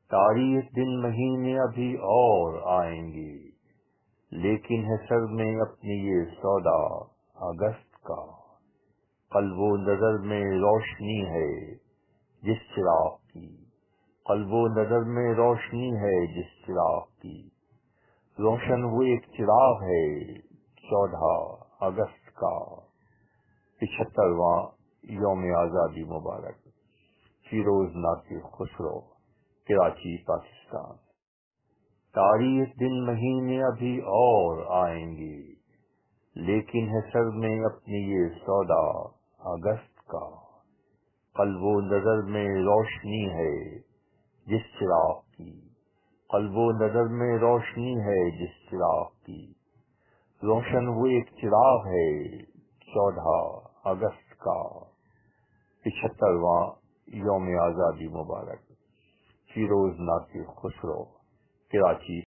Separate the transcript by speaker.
Speaker 1: تاریخ دن مہینے ابھی اور آئیں گے، لیکن ہے سر میں اپنی یہ سودا اگست کا۔ قلب و نظر میں روشنی ہے جس چراغ کی، قلب و نظر میں روشنی ہے جس چراغ کی، روشن وہ ایک چراغ ہے 14 اگست کا۔ 75واں یوم آزادی مبارک۔ فیروز ناصر خسرو، کراچی، پاکستان۔ تاریخ دن مہینے ابھی اور آئیں گے، لیکن ہے سر میں اپنی یہ سودا اگست کا۔ قلب و نظر میں روشنی ہے جس چراغ کی، قلب و نظر میں روشنی ہے جس چراغ کی، روشن وہ ایک چراغ ہے 14 اگست کا۔ 75واں یوم آزادی مبارک۔ فیروز ناصر خسرو، کراچی۔